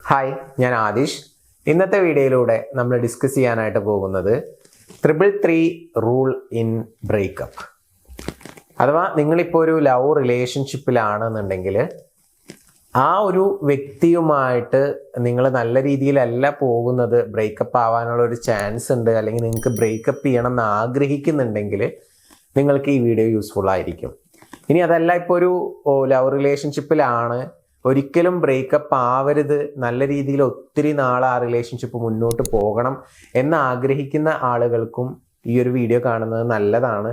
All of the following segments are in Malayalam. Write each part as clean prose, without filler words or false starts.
ഹായ്, ഞാൻ ആദിഷ്. ഇന്നത്തെ വീഡിയോയിലൂടെ നമ്മൾ ഡിസ്കസ് ചെയ്യാനായിട്ട് പോകുന്നത് 333 റൂൾ ഇൻ ബ്രേക്കപ്പ്. അഥവാ നിങ്ങളിപ്പോൾ ഒരു ലവ് റിലേഷൻഷിപ്പിലാണെന്നുണ്ടെങ്കിൽ ആ ഒരു വ്യക്തിയുമായിട്ട് നിങ്ങൾ നല്ല രീതിയിലല്ല പോകുന്നത്, ബ്രേക്കപ്പ് ആവാനുള്ള ഒരു ചാൻസ് ഉണ്ട്, അല്ലെങ്കിൽ നിങ്ങൾക്ക് ബ്രേക്കപ്പ് ചെയ്യണം എന്ന് ആഗ്രഹിക്കുന്നുണ്ടെങ്കിൽ നിങ്ങൾക്ക് ഈ വീഡിയോ യൂസ്ഫുൾ ആയിരിക്കും. ഇനി അതല്ല, ഇപ്പോൾ ഒരു ലവ് റിലേഷൻഷിപ്പിലാണ്, ഒരിക്കലും ബ്രേക്കപ്പ് ആവരുത്, നല്ല രീതിയിൽ ഒത്തിരി നാൾ ആ റിലേഷൻഷിപ്പ് മുന്നോട്ട് പോകണം എന്ന് ആഗ്രഹിക്കുന്ന ആളുകൾക്കും ഈ ഒരു വീഡിയോ കാണുന്നത് നല്ലതാണ്.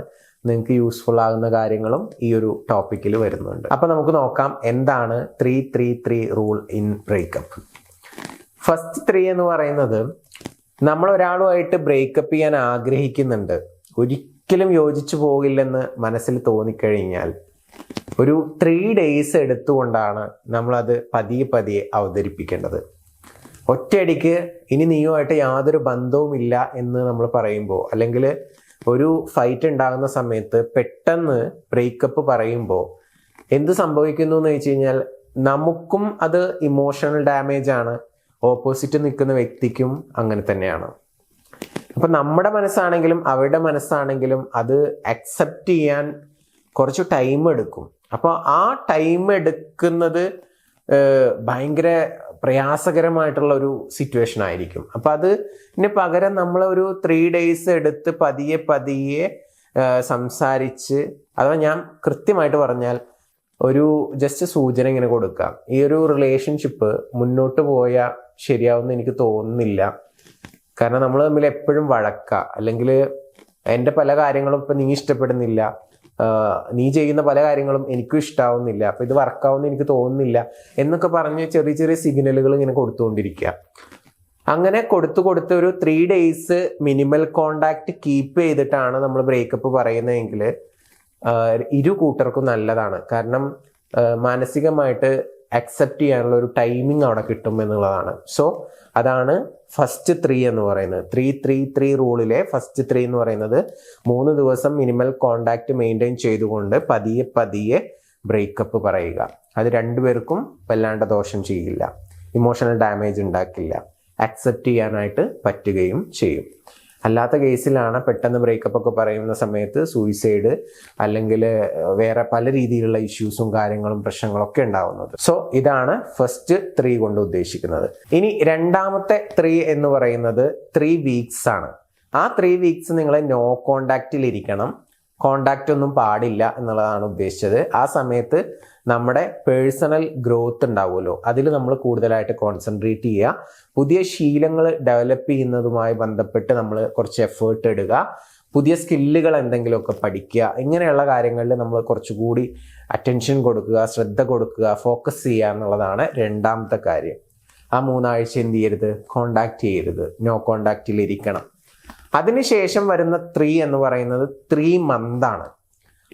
നിങ്ങൾക്ക് യൂസ്ഫുൾ ആകുന്ന കാര്യങ്ങളും ഈ ഒരു ടോപ്പിക്കിൽ വരുന്നുണ്ട്. അപ്പോൾ നമുക്ക് നോക്കാം എന്താണ് 333 റൂൾ ഇൻ ബ്രേക്കപ്പ്. ഫസ്റ്റ് 3 എന്ന് പറയുന്നത്, നമ്മൾ ഒരാളുമായിട്ട് ബ്രേക്കപ്പ് ചെയ്യാൻ ആഗ്രഹിക്കുന്നുണ്ട്, ഒരിക്കലും യോജിച്ചു പോകില്ലെന്ന് മനസ്സിൽ തോന്നിക്കഴിഞ്ഞാൽ ഒരു 3 days എടുത്തുകൊണ്ടാണ് നമ്മളത് പതിയെ അവതരിപ്പിക്കേണ്ടത്. ഒറ്റയടിക്ക് ഇനി നീയുമായിട്ട് യാതൊരു ബന്ധവുമില്ല എന്ന് നമ്മൾ പറയുമ്പോൾ, അല്ലെങ്കിൽ ഒരു ഫൈറ്റ് ഉണ്ടാകുന്ന സമയത്ത് പെട്ടെന്ന് ബ്രേക്കപ്പ് പറയുമ്പോൾ എന്ത് സംഭവിക്കുന്നു എന്ന് വെച്ച് കഴിഞ്ഞാൽ, നമുക്കും അത് ഇമോഷണൽ ഡാമേജ് ആണ്, ഓപ്പോസിറ്റ് നിൽക്കുന്ന വ്യക്തിക്കും അങ്ങനെ തന്നെയാണ്. അപ്പം നമ്മുടെ മനസ്സാണെങ്കിലും അവരുടെ മനസ്സാണെങ്കിലും അത് അക്സെപ്റ്റ് ചെയ്യാൻ കുറച്ച് ടൈം എടുക്കും. അപ്പോൾ ആ ടൈം എടുക്കുന്നത് ഭയങ്കര പ്രയാസകരമായിട്ടുള്ള ഒരു സിറ്റുവേഷൻ ആയിരിക്കും. അപ്പം അതിന് പകരം നമ്മൾ ഒരു 3 days എടുത്ത് പതിയെ സംസാരിച്ച്, അഥവാ ഞാൻ കൃത്യമായിട്ട് പറഞ്ഞാൽ ഒരു ജസ്റ്റ് സൂചന ഇങ്ങനെ കൊടുക്കാം, ഈ ഒരു റിലേഷൻഷിപ്പ് മുന്നോട്ട് പോയാൽ ശരിയാവുമെന്ന് എനിക്ക് തോന്നുന്നില്ല. കാരണം നമ്മൾ തമ്മിൽ എപ്പോഴും വഴക്കാം, അല്ലെങ്കിൽ എൻ്റെ പല കാര്യങ്ങളും ഇപ്പം നീ ഇഷ്ടപ്പെടുന്നില്ല, നീ ചെയ്യുന്ന പല കാര്യങ്ങളും എനിക്കും ഇഷ്ടാവുന്നില്ല, അപ്പൊ ഇത് വർക്കാവുമെന്ന് എനിക്ക് തോന്നുന്നില്ല എന്നൊക്കെ പറഞ്ഞ് ചെറിയ സിഗ്നലുകൾ ഇങ്ങനെ കൊടുത്തുകൊണ്ടിരിക്കുക. അങ്ങനെ കൊടുത്ത് ഒരു 3 days മിനിമൽ കോണ്ടാക്ട് കീപ്പ് ചെയ്തിട്ടാണ് നമ്മൾ ബ്രേക്കപ്പ് പറയുന്നതെങ്കിൽ ഇരു കൂട്ടർക്കും നല്ലതാണ്. കാരണം മാനസികമായിട്ട് അക്സെപ്റ്റ് ചെയ്യാനുള്ള ഒരു ടൈമിങ് അവിടെ കിട്ടും എന്നുള്ളതാണ്. സോ അതാണ് ഫസ്റ്റ് 3 എന്ന് പറയുന്നത്. 333 റൂളിലെ ഫസ്റ്റ് 3 എന്ന് പറയുന്നത് 3 ദിവസം മിനിമൽ കോണ്ടാക്ട് മെയിൻറ്റെയിൻ ചെയ്തുകൊണ്ട് പതിയെ ബ്രേക്കപ്പ് പറയുക. അത് രണ്ടുപേർക്കും വല്ലാണ്ട് ദോഷം ചെയ്യില്ല, ഇമോഷണൽ ഡാമേജ് ഉണ്ടാക്കില്ല, അക്സെപ്റ്റ് ചെയ്യാനായിട്ട് പറ്റുകയും ചെയ്യും. അല്ലാത്ത കേസിലാണ് പെട്ടെന്ന് ബ്രേക്കപ്പ് ഒക്കെ പറയുന്ന സമയത്ത് സൂയിസൈഡ് അല്ലെങ്കിൽ വേറെ പല രീതിയിലുള്ള ഇഷ്യൂസും കാര്യങ്ങളും പ്രശ്നങ്ങളൊക്കെ ഉണ്ടാവുന്നത്. സോ ഇതാണ് ഫസ്റ്റ് 3 കൊണ്ട് ഉദ്ദേശിക്കുന്നത്. ഇനി രണ്ടാമത്തെ 3 എന്ന് പറയുന്നത് 3 weeks ആണ്. ആ 3 weeks നിങ്ങൾ നോ കോണ്ടാക്റ്റിൽ ഇരിക്കണം, കോണ്ടാക്റ്റ് ഒന്നും പാടില്ല എന്നുള്ളതാണ് ഉദ്ദേശിച്ചത്. ആ സമയത്ത് നമ്മുടെ പേഴ്സണൽ ഗ്രോത്ത് ഉണ്ടാവുമല്ലോ, അതിൽ നമ്മൾ കൂടുതലായിട്ട് കോൺസെൻട്രേറ്റ് ചെയ്യുക. പുതിയ ശീലങ്ങൾ ഡെവലപ്പ് ചെയ്യുന്നതുമായി ബന്ധപ്പെട്ട് നമ്മൾ കുറച്ച് എഫേർട്ട് ഇടുക, പുതിയ സ്കില്ലുകൾ എന്തെങ്കിലുമൊക്കെ പഠിക്കുക. ഇങ്ങനെയുള്ള കാര്യങ്ങളിൽ നമ്മൾ കുറച്ചുകൂടി അറ്റൻഷൻ കൊടുക്കുക, ശ്രദ്ധ കൊടുക്കുക, ഫോക്കസ് ചെയ്യുക എന്നുള്ളതാണ് രണ്ടാമത്തെ കാര്യം. ആ 3 ആഴ്ച എന്ത് ചെയ്യരുത്, കോണ്ടാക്ട് ചെയ്യരുത്, നോ കോണ്ടാക്റ്റിൽ ഇരിക്കണം. അതിനുശേഷം വരുന്ന 3 എന്ന് പറയുന്നത് 3 months ആണ്.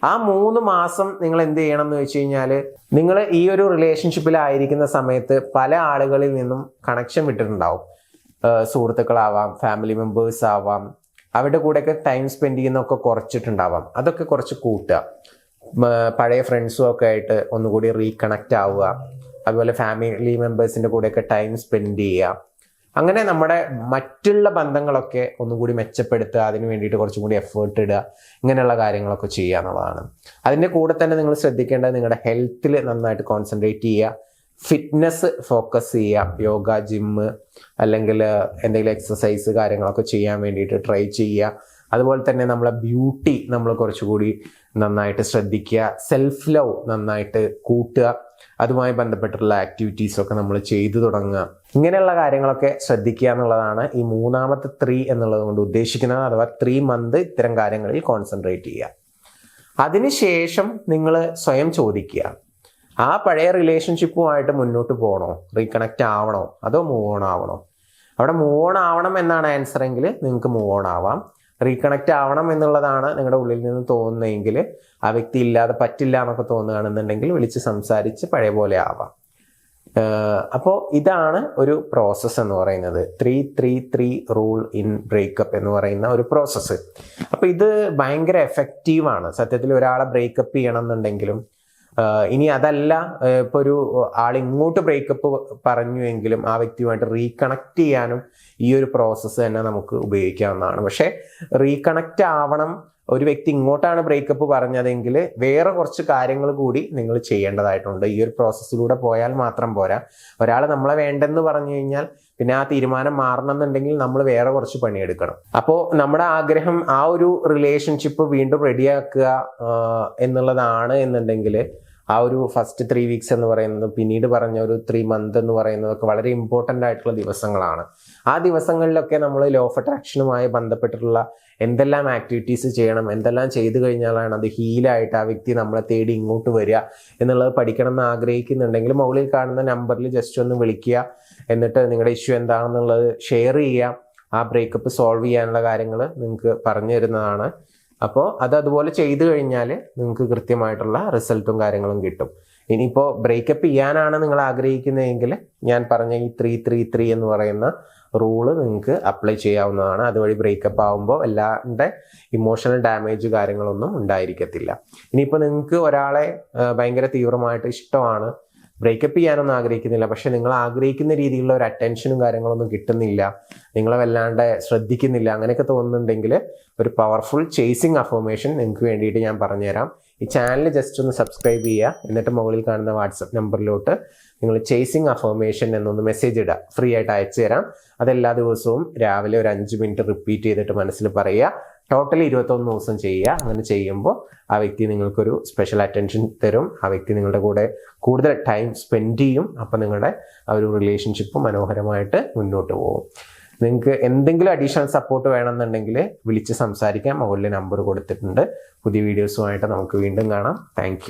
ആ 3 മാസം നിങ്ങൾ എന്ത് ചെയ്യണം എന്ന് വെച്ച് കഴിഞ്ഞാൽ, നിങ്ങൾ ഈ ഒരു റിലേഷൻഷിപ്പിലായിരിക്കുന്ന സമയത്ത് പല ആളുകളിൽ നിന്നും കണക്ഷൻ വിട്ടിട്ടുണ്ടാവും. സുഹൃത്തുക്കളാവാം, ഫാമിലി മെമ്പേഴ്സ് ആവാം, അവരുടെ കൂടെയൊക്കെ ടൈം സ്പെൻഡ് ചെയ്യുന്നതൊക്കെ കുറച്ചിട്ടുണ്ടാവാം. അതൊക്കെ കുറച്ച് കൂട്ടുക, പഴയ ഫ്രണ്ട്സും ഒക്കെ ആയിട്ട് ഒന്നുകൂടി റീകണക്റ്റ് ആവുക. അതുപോലെ ഫാമിലി മെമ്പേഴ്സിൻ്റെ കൂടെയൊക്കെ ടൈം സ്പെൻഡ് ചെയ്യുക. അങ്ങനെ നമ്മുടെ മറ്റുള്ള ബന്ധങ്ങളൊക്കെ ഒന്നുകൂടി മെച്ചപ്പെടുത്തുക, അതിന് വേണ്ടിയിട്ട് കുറച്ചും കൂടി എഫേർട്ട് ഇടുക, ഇങ്ങനെയുള്ള കാര്യങ്ങളൊക്കെ ചെയ്യുക എന്നുള്ളതാണ്. അതിൻ്റെ കൂടെ തന്നെ നിങ്ങൾ ശ്രദ്ധിക്കേണ്ടത് നിങ്ങളുടെ ഹെൽത്തിൽ നന്നായിട്ട് കോൺസെൻട്രേറ്റ് ചെയ്യുക, ഫിറ്റ്നസ് ഫോക്കസ് ചെയ്യുക, യോഗ, ജിമ്മ് അല്ലെങ്കിൽ എന്തെങ്കിലും എക്സസൈസ് കാര്യങ്ങളൊക്കെ ചെയ്യാൻ വേണ്ടിയിട്ട് ട്രൈ ചെയ്യുക. അതുപോലെ തന്നെ നമ്മളെ ബ്യൂട്ടി നമ്മൾ കുറച്ചുകൂടി നന്നായിട്ട് ശ്രദ്ധിക്കുക, സെൽഫ് ലവ് നന്നായിട്ട് കൂട്ടുക, അതുമായി ബന്ധപ്പെട്ടുള്ള ആക്ടിവിറ്റീസൊക്കെ നമ്മൾ ചെയ്തു തുടങ്ങുക. ഇങ്ങനെയുള്ള കാര്യങ്ങളൊക്കെ ശ്രദ്ധിക്കുക എന്നുള്ളതാണ് ഈ മൂന്നാമത്തെ 3 എന്നുള്ളത് കൊണ്ട് ഉദ്ദേശിക്കുന്നത്. അഥവാ 3 months ഇത്തരം കാര്യങ്ങളിൽ കോൺസെൻട്രേറ്റ് ചെയ്യുക. അതിനുശേഷം നിങ്ങൾ സ്വയം ചോദിക്കുക, ആ പഴയ റിലേഷൻഷിപ്പുമായിട്ട് മുന്നോട്ട് പോകണോ, റീകണക്റ്റ് ആവണോ, അതോ മൂവ് ഓൺ ആവണോ? അവിടെ മൂവ് ഓൺ ആവണം എന്നാണ് ആൻസർ എങ്കിൽ നിങ്ങൾക്ക് മൂവ് ഓൺ ആവാം. റീകണക്റ്റ് ആവണം എന്നുള്ളതാണ് നിങ്ങളുടെ ഉള്ളിൽ നിന്ന് തോന്നുന്നതെങ്കിൽ, ആ വ്യക്തി ഇല്ലാതെ പറ്റില്ല എന്നൊക്കെ തോന്നുകയാണെന്നുണ്ടെങ്കിൽ വിളിച്ച് സംസാരിച്ച് പഴയ പോലെ ആവാം. അപ്പോൾ ഇതാണ് ഒരു പ്രോസസ്സ് എന്ന് പറയുന്നത്, 333 റൂൾ ഇൻ ബ്രേക്കപ്പ് എന്ന് പറയുന്ന ഒരു പ്രോസസ്സ്. അപ്പോൾ ഇത് ഭയങ്കര എഫക്റ്റീവാണ്. സത്യത്തിൽ ഒരാളെ ബ്രേക്കപ്പ് ചെയ്യണം എന്നുണ്ടെങ്കിലും ഇനി അതല്ല, ഇപ്പോൾ ഒരു ആൾ ഇങ്ങോട്ട് ബ്രേക്കപ്പ് പറഞ്ഞുവെങ്കിലും ആ വ്യക്തിയുമായിട്ട് റീകണക്ട് ചെയ്യാനും ഈ ഒരു പ്രോസസ്സ് തന്നെ നമുക്ക് ഉപയോഗിക്കാവുന്നതാണ്. പക്ഷേ റീകണക്റ്റ് ആവണം, ഒരു വ്യക്തി ഇങ്ങോട്ടാണ് ബ്രേക്കപ്പ് പറഞ്ഞതെങ്കിൽ വേറെ കുറച്ച് കാര്യങ്ങൾ കൂടി നിങ്ങൾ ചെയ്യേണ്ടതായിട്ടുണ്ട്. ഈ ഒരു പ്രോസസ്സിലൂടെ പോയാൽ മാത്രം പോരാ. ഒരാൾ നമ്മളെ വേണ്ടെന്ന് പറഞ്ഞു കഴിഞ്ഞാൽ പിന്നെ ആ തീരുമാനം മാറണം എന്നുണ്ടെങ്കിൽ നമ്മൾ വേറെ കുറച്ച് പണിയെടുക്കണം. അപ്പോൾ നമ്മുടെ ആഗ്രഹം ആ ഒരു റിലേഷൻഷിപ്പ് വീണ്ടും റെഡിയാക്കുക എന്നുള്ളതാണ് എന്നുണ്ടെങ്കിൽ ആ ഒരു ഫസ്റ്റ് 3 വീക്സ് എന്ന് പറയുന്നത്, പിന്നീട് പറഞ്ഞ ഒരു 3 മന്ത് എന്ന് പറയുന്നതൊക്കെ വളരെ ഇമ്പോർട്ടൻ്റ് ആയിട്ടുള്ള ദിവസങ്ങളാണ്. ആ ദിവസങ്ങളിലൊക്കെ നമ്മൾ ലോ ഓഫ് അട്രാക്ഷനുമായി ബന്ധപ്പെട്ടിട്ടുള്ള എന്തെല്ലാം ആക്ടിവിറ്റീസ് ചെയ്യണം, എന്തെല്ലാം ചെയ്തു കഴിഞ്ഞാലാണ് അത് ഹീലായിട്ട് ആ വ്യക്തി നമ്മളെ തേടി ഇങ്ങോട്ട് വരിക എന്നുള്ളത് പഠിക്കണം എന്ന് ആഗ്രഹിക്കുന്നുണ്ടെങ്കിൽ മുകളിൽ കാണുന്ന നമ്പറിൽ ജസ്റ്റ് ഒന്ന് വിളിക്കുക. എന്നിട്ട് നിങ്ങളുടെ ഇഷ്യൂ എന്താണെന്നുള്ളത് ഷെയർ ചെയ്യുക. ആ ബ്രേക്കപ്പ് സോൾവ് ചെയ്യാനുള്ള കാര്യങ്ങൾ നിങ്ങൾക്ക് പറഞ്ഞു തരുന്നതാണ്. അപ്പോൾ അതുപോലെ ചെയ്തു കഴിഞ്ഞാൽ നിങ്ങൾക്ക് കൃത്യമായിട്ടുള്ള റിസൾട്ടും കാര്യങ്ങളും കിട്ടും. ഇനിയിപ്പോൾ ബ്രേക്കപ്പ് ചെയ്യാനാണ് നിങ്ങൾ ആഗ്രഹിക്കുന്നതെങ്കിൽ ഞാൻ പറഞ്ഞ ഈ 3-3-3 എന്ന് പറയുന്ന റൂള് നിങ്ങൾക്ക് അപ്ലൈ ചെയ്യാവുന്നതാണ്. അതുവഴി ബ്രേക്കപ്പ് ആകുമ്പോൾ എല്ലാവരുടെ ഇമോഷണൽ ഡാമേജ് കാര്യങ്ങളൊന്നും ഉണ്ടായിരിക്കത്തില്ല. ഇനിയിപ്പോൾ നിങ്ങൾക്ക് ഒരാളെ ഭയങ്കര തീവ്രമായിട്ട് ഇഷ്ടമാണ്, ബ്രേക്കപ്പ് ചെയ്യാനൊന്നും ആഗ്രഹിക്കുന്നില്ല, പക്ഷെ നിങ്ങൾ ആഗ്രഹിക്കുന്ന രീതിയിലുള്ള ഒരു അറ്റൻഷനും കാര്യങ്ങളൊന്നും കിട്ടുന്നില്ല, നിങ്ങളെ വല്ലാണ്ട് ശ്രദ്ധിക്കുന്നില്ല, അങ്ങനെയൊക്കെ തോന്നുന്നുണ്ടെങ്കിൽ ഒരു പവർഫുൾ ചേസിങ് അഫർമേഷൻ നിങ്ങൾക്ക് വേണ്ടിയിട്ട് ഞാൻ പറഞ്ഞുതരാം. ഈ ചാനൽ ജസ്റ്റ് ഒന്ന് സബ്സ്ക്രൈബ് ചെയ്യുക. എന്നിട്ട് മുകളിൽ കാണുന്ന വാട്സപ്പ് നമ്പറിലോട്ട് നിങ്ങൾ ചേസിങ് അഫർമേഷൻ എന്നൊന്ന് മെസ്സേജ് ഇടുക. ഫ്രീ ആയിട്ട് അയച്ചു തരാം. അതെല്ലാ ദിവസവും രാവിലെ ഒരു 5 മിനിറ്റ് റിപ്പീറ്റ് ചെയ്തിട്ട് മനസ്സിൽ പറയുക. ടോട്ടലി 21 ദിവസം ചെയ്യുക. അങ്ങനെ ചെയ്യുമ്പോൾ ആ വ്യക്തി നിങ്ങൾക്കൊരു സ്പെഷ്യൽ അറ്റൻഷൻ തരും. ആ വ്യക്തി നിങ്ങളുടെ കൂടെ കൂടുതൽ ടൈം സ്പെൻഡ് ചെയ്യും. അപ്പം നിങ്ങളുടെ ആ ഒരു റിലേഷൻഷിപ്പ് മനോഹരമായിട്ട് മുന്നോട്ട് പോകും. നിങ്ങൾക്ക് എന്തെങ്കിലും അഡീഷണൽ സപ്പോർട്ട് വേണമെന്നുണ്ടെങ്കിൽ വിളിച്ച് സംസാരിക്കാം. മുകളിൽ നമ്പർ കൊടുത്തിട്ടുണ്ട്. പുതിയ വീഡിയോസുമായിട്ട് നമുക്ക് വീണ്ടും കാണാം. താങ്ക്